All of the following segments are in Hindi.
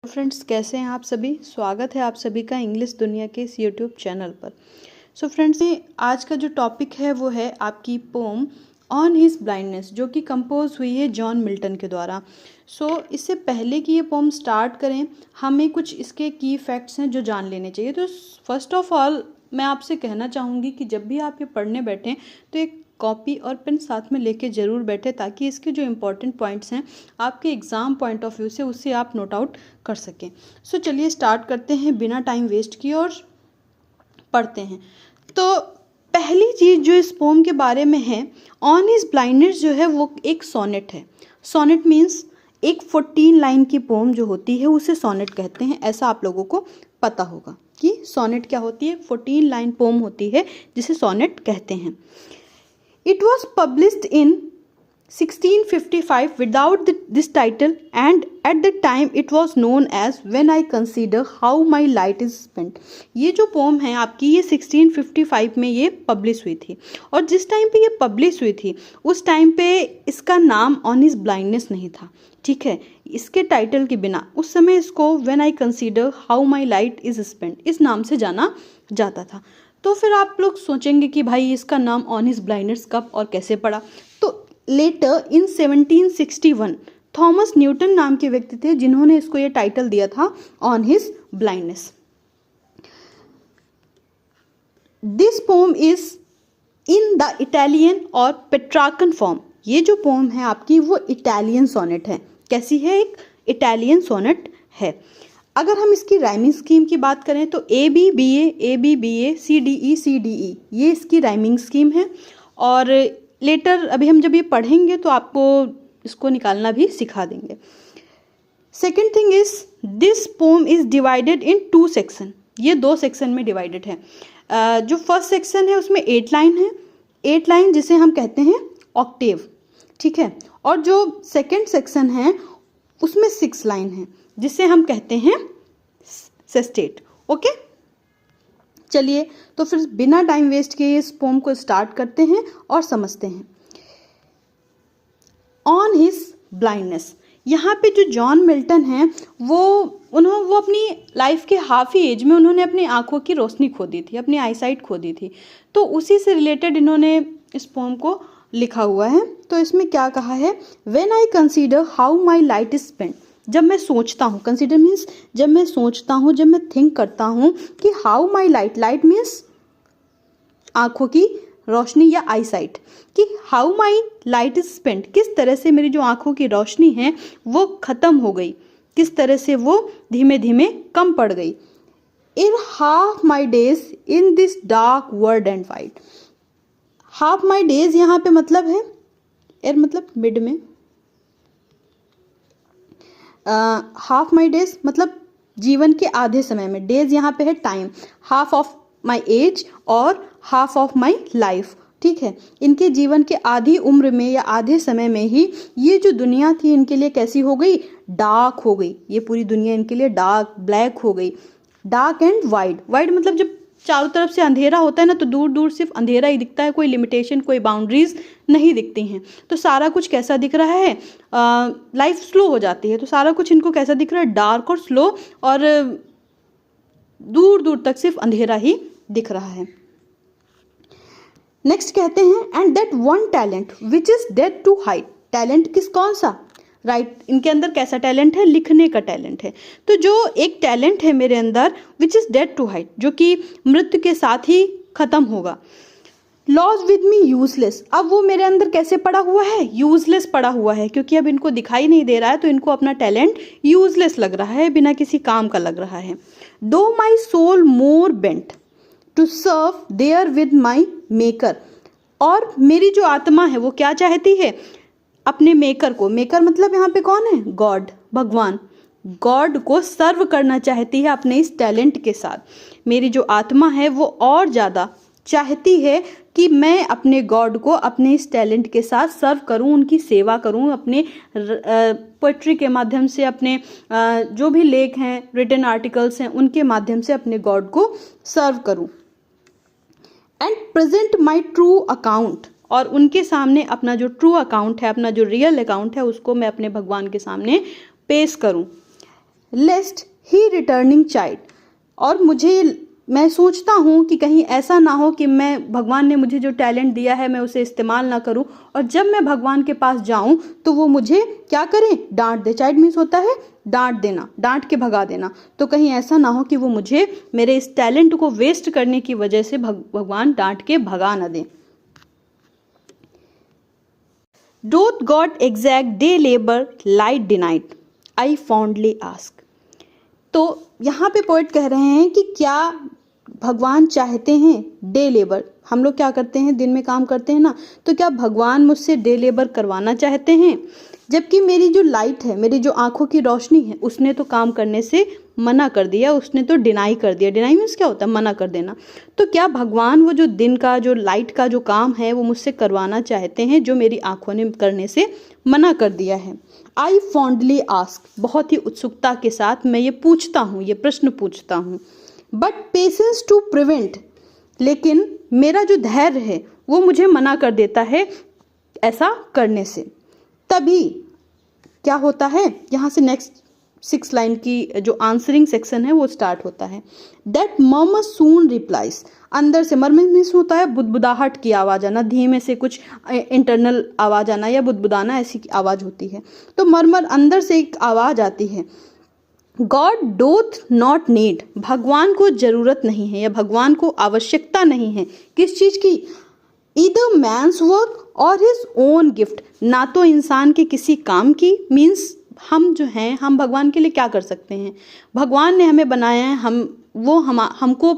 फ्रेंड्स, कैसे हैं आप सभी। स्वागत है आप सभी का इंग्लिश दुनिया के इस यूट्यूब चैनल पर। सो फ्रेंड्स, आज का जो टॉपिक है वो है आपकी पोम ऑन हिज ब्लाइंडनेस, जो कि कंपोज हुई है जॉन मिल्टन के द्वारा। इससे पहले कि ये पोम स्टार्ट करें, हमें कुछ इसके की फैक्ट्स हैं जो जान लेने चाहिए। तो फर्स्ट ऑफ ऑल मैं आपसे कहना चाहूँगी कि जब भी आप ये पढ़ने बैठें तो एक कॉपी और पेन साथ में लेके ज़रूर बैठे, ताकि इसके जो इम्पोर्टेंट पॉइंट्स हैं आपके एग्ज़ाम पॉइंट ऑफ व्यू से उससे आप नोट आउट कर सकें। चलिए स्टार्ट करते हैं बिना टाइम वेस्ट किए और पढ़ते हैं। तो पहली चीज़ जो इस पोम के बारे में है, ऑन हिज ब्लाइंडनेस, जो है वो एक सोनेट है। सोनेट मीन्स एक 14 लाइन की पोम जो होती है उसे सोनेट कहते हैं। ऐसा आप लोगों को पता होगा कि सोनेट क्या होती है। 14 लाइन पोम होती है जिसे सोनेट कहते हैं। It was published in 1655 without this title, and at the time it was known as When I Consider How My Light Is Spent। ये जो पोम है आपकी, ये 1655 में ये पब्लिश हुई थी, और जिस टाइम पे ये पब्लिश हुई थी उस टाइम पे इसका नाम ऑन हिज ब्लाइंडनेस नहीं था। ठीक है, इसके टाइटल के बिना उस समय इसको When I Consider How My Light Is Spent इस नाम से जाना जाता था। तो फिर आप लोग सोचेंगे कि भाई इसका नाम ऑन हिज ब्लाइंडनेस कब और कैसे पड़ा। तो लेटर इन 1761 थॉमस न्यूटन नाम के व्यक्ति थे जिन्होंने इसको ये टाइटल दिया था on his blindness. This pome is in the Italian और पेट्रार्कन फॉर्म। ये जो पोम है आपकी वो इटालियन सोनेट है। कैसी है? एक इटालियन सोनेट है। अगर हम इसकी राइमिंग स्कीम की बात करें तो ABBA CDE ये इसकी राइमिंग स्कीम है। और लेटर अभी हम जब ये पढ़ेंगे तो आपको इसको निकालना भी सिखा देंगे। Second thing is this pome is divided in 2 section. ये 2 सेक्शन में डिवाइडेड है। जो फर्स्ट सेक्शन है उसमें 8 लाइन है। 8 लाइन जिसे हम कहते हैं ऑक्टेव। ठीक है, और जो सेकेंड सेक्शन है उसमें 6 लाइन है जिसे हम कहते हैं सेस्टेट। ओके, चलिए तो फिर बिना टाइम वेस्ट किए इस पोम को स्टार्ट करते हैं और समझते हैं। ऑन हिज ब्लाइंडनेस, यहाँ पे जो जॉन मिल्टन हैं वो अपनी लाइफ के हाफ ही एज में उन्होंने अपनी आंखों की रोशनी खो दी थी, अपनी आईसाइट खो दी थी। तो उसी से रिलेटेड इन्होंने इस पोम को लिखा हुआ है। तो इसमें क्या कहा है? When I consider how my light is spent, जब मैं सोचता हूँ, कंसीडर मीन्स जब मैं सोचता हूँ, जब मैं थिंक करता हूँ कि हाउ माई लाइट मीन्स आंखों की रोशनी या आई साइट, कि how my light is spent, किस तरह से मेरी जो आंखों की रोशनी है वो खत्म हो गई, किस तरह से वो धीमे धीमे कम पड़ गई। In half my days in this dark world and wide. Half my days यहाँ पे मतलब है मतलब मिड में। हाफ माई डेज मतलब जीवन के आधे समय में। डेज यहाँ पे है time, half of my age और हाफ ऑफ माई लाइफ। ठीक है, इनके जीवन के आधी उम्र में या आधे समय में ही ये जो दुनिया थी इनके लिए कैसी हो गई? डार्क हो गई। ये पूरी दुनिया इनके लिए डार्क, ब्लैक हो गई। Dark and wide. वाइड मतलब जब चारों तरफ से अंधेरा होता है ना, तो दूर दूर सिर्फ अंधेरा ही दिखता है, कोई लिमिटेशन, कोई बाउंड्रीज नहीं दिखती हैं। तो सारा कुछ कैसा दिख रहा है? लाइफ स्लो हो जाती है, तो सारा कुछ इनको कैसा दिख रहा है? डार्क और स्लो, और दूर दूर तक सिर्फ अंधेरा ही दिख रहा है। नेक्स्ट कहते हैं, and that one talent which is death to hide. Talent कौन सा? राइट, इनके अंदर कैसा टैलेंट है? लिखने का टैलेंट है। तो जो एक टैलेंट है मेरे अंदर, which is death to hide, जो कि मृत्यु के साथ ही खत्म होगा। लॉज विद मी यूजलेस, अब वो मेरे अंदर कैसे पड़ा हुआ है? यूजलेस पड़ा हुआ है, क्योंकि अब इनको दिखाई नहीं दे रहा है, तो इनको अपना टैलेंट यूजलेस लग रहा है, बिना किसी काम का लग रहा है। Though my soul more bent to serve therewith my Maker, और मेरी जो आत्मा है वो क्या चाहती है? अपने मेकर को, मेकर मतलब यहाँ पे कौन है? गॉड, भगवान, गॉड को सर्व करना चाहती है अपने इस टैलेंट के साथ। मेरी जो आत्मा है वो और ज़्यादा चाहती है कि मैं अपने गॉड को अपने इस टैलेंट के साथ सर्व करूं, उनकी सेवा करूं, अपने पोएट्री के माध्यम से, अपने जो भी लेख हैं, रिटन आर्टिकल्स हैं, उनके माध्यम से अपने गॉड को सर्व करूं। And present my true account, और उनके सामने अपना जो ट्रू अकाउंट है, अपना जो रियल अकाउंट है, उसको मैं अपने भगवान के सामने पेश करूं। लेस्ट ही रिटर्निंग चाइल्ड, और मैं सोचता हूँ कि कहीं ऐसा ना हो कि मैं भगवान ने मुझे जो टैलेंट दिया है मैं उसे इस्तेमाल ना करूँ, और जब मैं भगवान के पास जाऊँ तो वो मुझे क्या करें, डांट दे। चाइल्ड मीन्स होता है डांट देना, डांट के भगा देना। तो कहीं ऐसा ना हो कि वो मुझे मेरे इस टैलेंट को वेस्ट करने की वजह से भगवान डांट के भगा ना दें। Doth God exact day labour light denied I fondly ask. तो यहाँ पे पोएट कह रहे हैं कि क्या भगवान चाहते हैं डे लेबर, हम लोग क्या करते हैं दिन में काम करते हैं ना, तो क्या भगवान मुझसे डे लेबर करवाना चाहते हैं, जबकि मेरी जो लाइट है, मेरी जो आंखों की रोशनी है, उसने तो काम करने से मना कर दिया, उसने तो डिनाई कर दिया। डिनाई मीन्स क्या होता है, मना कर देना। तो क्या भगवान वो जो दिन का जो लाइट का जो काम है वो मुझसे करवाना चाहते हैं जो मेरी आंखों ने करने से मना कर दिया है। आई फॉन्डली आस्क, बहुत ही उत्सुकता के साथ मैं ये पूछता हूँ, ये प्रश्न पूछता हूँ। बट पेशेंस टू प्रिवेंट, लेकिन मेरा जो धैर्य है वो मुझे मना कर देता है ऐसा करने से। तभी क्या होता है, यहाँ से नेक्स्ट 6 लाइन की जो आंसरिंग सेक्शन है वो स्टार्ट होता है। दैट मर्मर सून रिप्लाइज, अंदर से, मर्मर मीन्स होता है बुदबुदाहट की आवाज़ आना, धीमे से कुछ इंटरनल आवाज़ आना या बुदबुदाना, ऐसी आवाज़ होती है। तो मर्मर अंदर से एक आवाज़ आती है। गॉड डोथ नॉट नीड, भगवान को जरूरत नहीं है या भगवान को आवश्यकता नहीं है किस चीज़ की, ईदर मैन्स वर्क और हिज ओन गिफ्ट, ना तो इंसान के किसी काम की, मीन्स हम जो हैं हम भगवान के लिए क्या कर सकते हैं, भगवान ने हमें बनाया है, हमको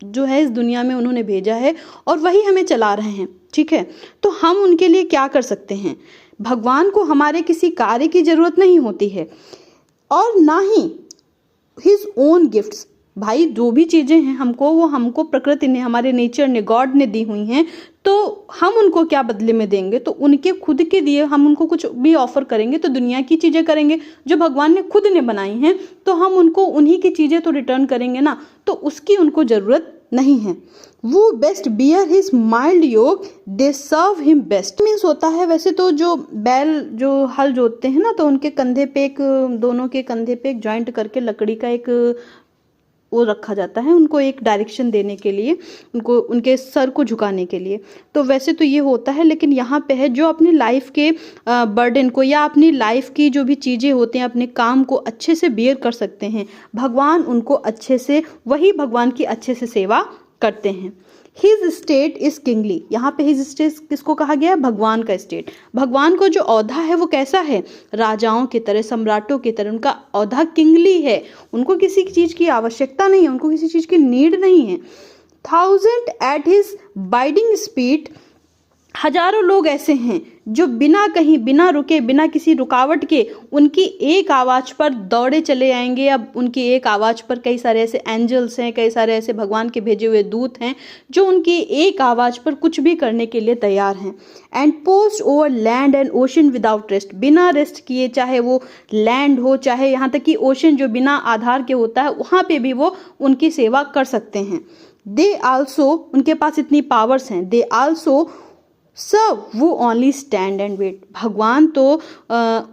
जो है इस दुनिया में उन्होंने भेजा है और वही हमें चला रहे हैं, ठीक है। तो हम उनके लिए क्या कर सकते हैं, भगवान को हमारे किसी कार्य की जरूरत नहीं होती है, और ना ही हिज ओन गिफ्ट्स, भाई जो भी चीज़ें हैं हमको, वो हमको प्रकृति ने, हमारे नेचर ने, गॉड ने दी हुई हैं, तो हम उनको क्या बदले में देंगे, तो उनके खुद के दिए हम उनको कुछ भी ऑफर करेंगे तो दुनिया की चीज़ें करेंगे, जो भगवान ने खुद ने बनाई हैं तो हम उनको उन्हीं की चीज़ें तो रिटर्न करेंगे ना, तो उसकी उनको ज़रूरत नहीं है। वो बेस्ट बियर हिज माइल्ड योग दे सर्व हिम बेस्ट, मीन्स होता है वैसे तो जो बैल जो हल जोतते हैं ना, तो उनके कंधे पे एक, दोनों के कंधे पे एक जॉइंट करके लकड़ी का एक वो रखा जाता है, उनको एक डायरेक्शन देने के लिए, उनको उनके सर को झुकाने के लिए। तो वैसे तो ये होता है, लेकिन यहाँ पे है जो अपनी लाइफ के बर्डन को या अपनी लाइफ की जो भी चीज़ें होती हैं, अपने काम को अच्छे से बियर कर सकते हैं, भगवान उनको अच्छे से, वही भगवान की अच्छे से सेवा करते हैं। हिज स्टेट इज किंगली, यहाँ पे हिज स्टेट किसको कहा गया है, भगवान का स्टेट। भगवान को जो औधा है वो कैसा है, राजाओं की तरह, सम्राटों की तरह, उनका औधा किंगली है, उनको किसी चीज़ की आवश्यकता नहीं है, उनको किसी चीज़ की नीड नहीं है। 1000 एट हिज बाइडिंग स्पीड, हजारों लोग ऐसे हैं जो बिना कहीं, बिना रुके, बिना किसी रुकावट के उनकी एक आवाज़ पर दौड़े चले आएंगे, या उनकी एक आवाज़ पर कई सारे ऐसे एंजल्स हैं, कई सारे ऐसे भगवान के भेजे हुए दूत हैं जो उनकी एक आवाज़ पर कुछ भी करने के लिए तैयार हैं। And post over land and ocean without rest, बिना रेस्ट किए, चाहे वो लैंड हो, चाहे यहाँ तक कि ओशन जो बिना आधार के होता है, वहाँ पे भी वो उनकी सेवा कर सकते हैं। दे आल्सो, उनके पास इतनी पावर्स हैं, दे आल्सो सर्व, वो ओनली स्टैंड एंड वेट, भगवान तो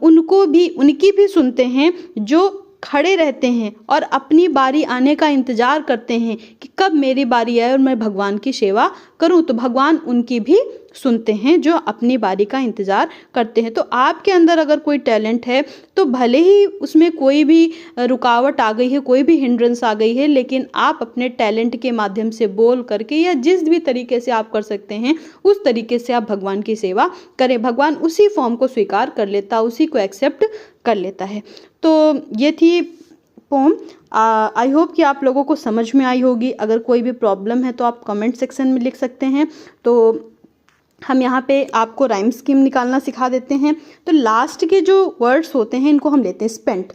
उनको भी, उनकी भी सुनते हैं जो खड़े रहते हैं और अपनी बारी आने का इंतजार करते हैं कि कब मेरी बारी आए और मैं भगवान की सेवा करूं, तो भगवान उनकी भी सुनते हैं जो अपनी बारी का इंतजार करते हैं। तो आपके अंदर अगर कोई टैलेंट है तो भले ही उसमें कोई भी रुकावट आ गई है, कोई भी हिंड्रेंस आ गई है, लेकिन आप अपने टैलेंट के माध्यम से बोल करके या जिस भी तरीके से आप कर सकते हैं उस तरीके से आप भगवान की सेवा करें, भगवान उसी फॉर्म को स्वीकार कर लेता, उसी को एक्सेप्ट कर लेता है। तो ये थी पोम, आई होप कि आप लोगों को समझ में आई होगी। अगर कोई भी प्रॉब्लम है तो आप कमेंट सेक्शन में लिख सकते हैं। तो हम यहाँ पे आपको राइम स्कीम निकालना सिखा देते हैं। तो लास्ट के जो वर्ड्स होते हैं इनको हम लेते हैं स्पेंट।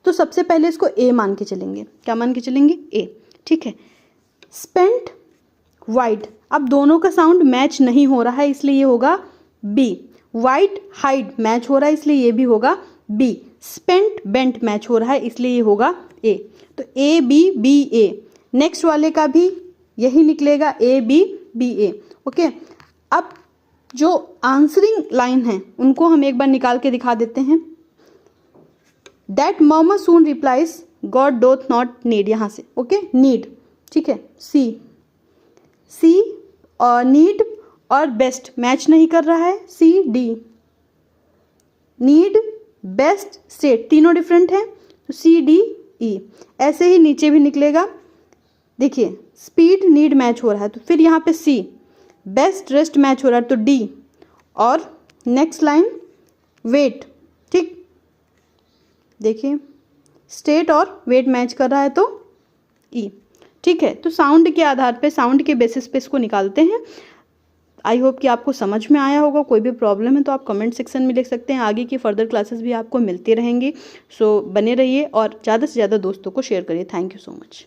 तो सबसे पहले इसको ए मान के चलेंगे, क्या मान के चलेंगे, ए, ठीक है। स्पेंट वाइड, अब दोनों का साउंड मैच नहीं हो रहा है इसलिए ये होगा बी। वाइड हाइड मैच हो रहा है इसलिए ये भी होगा बी। स्पेंट बेंट मैच हो रहा है इसलिए ये होगा ए। तो A B B A, next वाले का भी यही निकलेगा, A B B A, okay. अब जो आंसरिंग लाइन है उनको हम एक बार निकाल के दिखा देते हैं। दैट मामा soon replies God doth not need, यहाँ से ओके नीड, ठीक है। सी और नीड और बेस्ट मैच नहीं कर रहा है, C D, need best state तीनों डिफरेंट हैं, तो सी डी ई। ऐसे ही नीचे भी निकलेगा, देखिए स्पीड नीड मैच हो रहा है तो फिर यहाँ पे सी, बेस्ट रेस्ट मैच हो रहा है तो डी, और नेक्स्ट लाइन वेट, ठीक, देखिए स्टेट और वेट मैच कर रहा है तो ई, ठीक है। तो साउंड के आधार पे, साउंड के बेसिस पे इसको निकालते हैं। आई होप कि आपको समझ में आया होगा। कोई भी प्रॉब्लम है तो आप कमेंट सेक्शन में लिख सकते हैं। आगे की फर्दर क्लासेस भी आपको मिलती रहेंगी। सो बने रहिए और ज़्यादा से ज़्यादा दोस्तों को शेयर करिए। Thank you so much.